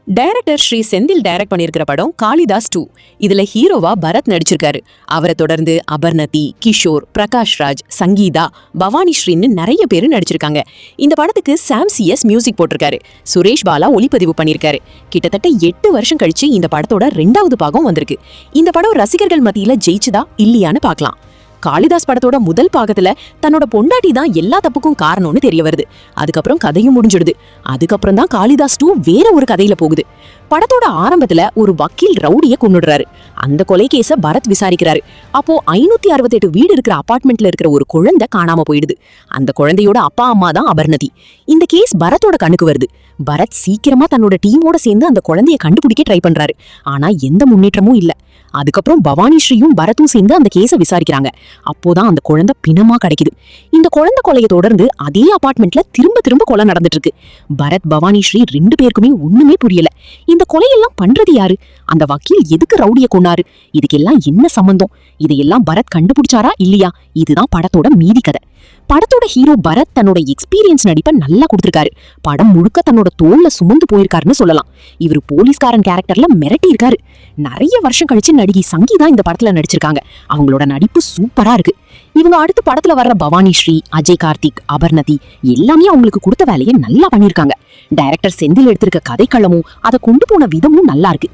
Director Sri Senthil direct பண்ணியிருக்கிற படம் காளிதாஸ் 2. இதுல ஹீரோவா பரத் நடிச்சிருக்காரு. அவரை தொடர்ந்து அபர்ணதி, கிஷோர், பிரகாஷ் ராஜ், சங்கீதா, பவானி ஸ்ரீன்னு நிறைய பேரு நடிச்சிருக்காங்க. இந்த படத்துக்கு சாம் CS மியூசிக் போட்டிருக்காரு. சுரேஷ் பாலா ஒளிப்பதிவு பண்ணியிருக்காரு. கிட்டத்தட்ட 8 வருஷம் கழிச்சு இந்த படத்தோட 2வது பாகம் வந்திருக்கு. இந்த படம் ரசிகர்கள் மத்தியில ஜெயிச்சுதா இல்லையான்னு பார்க்கலாம். காளிதாஸ் படத்தோட முதல் பாகத்துல தன்னோட பொண்டாட்டி தான் எல்லா தப்புக்கும் காரணம்னு தெரிய வருது. அதுக்கப்புறம் கதையும் முடிஞ்சிடுது. அதுக்கப்புறம் தான் காளிதாஸ் 2 வேற ஒரு கதையில போகுது. படத்தோட ஆரம்பத்துல ஒரு வக்கீல் ரவுடிய கொன்னுடுறாரு. அந்த கொலை கேஸ பரத் விசாரிக்கிறாரு. அப்போ 568 வீடு இருக்கிற அபார்ட்மெண்ட்ல இருக்கிற ஒரு குழந்தை காணாம போயிடுது. அந்த குழந்தையோட அப்பா அம்மா தான் அபர்ணதி. இந்த கேஸ் பரத்தோட கண்ணுக்கு வருது. பரத் சீக்கிரமா தன்னோட டீமோட சேர்ந்து அந்த குழந்தைய கண்டுபிடிக்க ட்ரை பண்றாரு. ஆனா எந்த முன்னேற்றமும் இல்ல. அதுக்கப்புறம் பவானி ஸ்ரீயும் பரத்தும் சேர்ந்து அந்த கேஸை விசாரிக்கிறாங்க. அப்போதான் அந்த குழந்தை பிணமா கிடைக்குது. இந்த குழந்தை கொலையை தொடர்ந்து அதே அபார்ட்மெண்ட்ல திரும்ப திரும்ப கொலை நடந்துட்டு இருக்கு. பரத், பவானி ஸ்ரீ 2 பேருக்குமே ஒண்ணுமே புரியல. இந்த கொலையெல்லாம் பண்றது யாரு? அந்த வக்கீல் எதுக்கு ரவுடிய கொன்னாரு? இதுக்கெல்லாம் என்ன சம்பந்தம்? இதையெல்லாம் பரத் கண்டுபிடிச்சாரா இல்லையா? இதுதான் படத்தோட மீதி கதை. படத்தோட ஹீரோ பரத் தன்னோட எக்ஸ்பீரியன்ஸ் நடிப்பை நல்லா கொடுத்திருக்காரு. படம் முழுக்க தன்னோட தோல்ல சுமந்து போயிருக்காருன்னு சொல்லலாம். இவர் போலீஸ்காரன் கேரக்டர்ல மிரட்டி இருக்காரு. நிறைய வருஷம் கழிச்சு நடிகை சங்கீதா இந்த படத்துல நடிச்சிருக்காங்க. அவங்களோட நடிப்பு சூப்பரா இருக்கு. இவங்க அடுத்த படத்துல வர்ற பவானி ஸ்ரீ, அஜய் கார்த்திக், அபர்ணதி எல்லாமே அவங்களுக்கு கொடுத்த வேலையை நல்லா பண்ணிருக்காங்க. டைரக்டர் செந்தில் எடுத்திருக்க கதைக்களமும் அதை கொண்டு போன விதமும் நல்லா இருக்கு.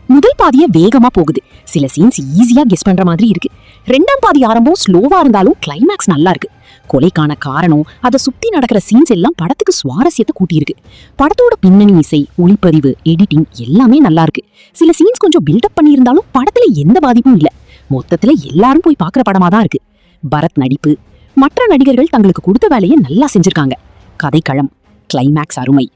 முதல் பாதிய வேகமா போகுது. சில சீன்ஸ் ஈஸியா கெஸ் பண்ற மாதிரி இருக்கு. 2ஆம் பாதி ஆரம்பம் ஸ்லோவா இருந்தாலும் கிளைமேக்ஸ் நல்லா இருக்கு. கொலைக்கான காரணம், அதை சுத்தி நடக்கிற சீன்ஸ் எல்லாம் படத்துக்கு சுவாரஸ்யத்தை கூட்டியிருக்கு. படத்தோட பின்னணி இசை, ஒளிப்பதிவு, எடிட்டிங் எல்லாமே நல்லா இருக்கு. சில சீன்ஸ் கொஞ்சம் பில்டப் பண்ணியிருந்தாலும் படத்துல எந்த பாதிப்பும் இல்ல. மொத்தத்துல எல்லாரும் போய் பாக்குற படமா தான் இருக்கு. பரத் நடிப்பு, மற்ற நடிகர்கள் தங்களுக்கு கொடுத்த வேலையை நல்லா செஞ்சிருக்காங்க. கதைக்களம், கிளைமேக்ஸ் அருமை.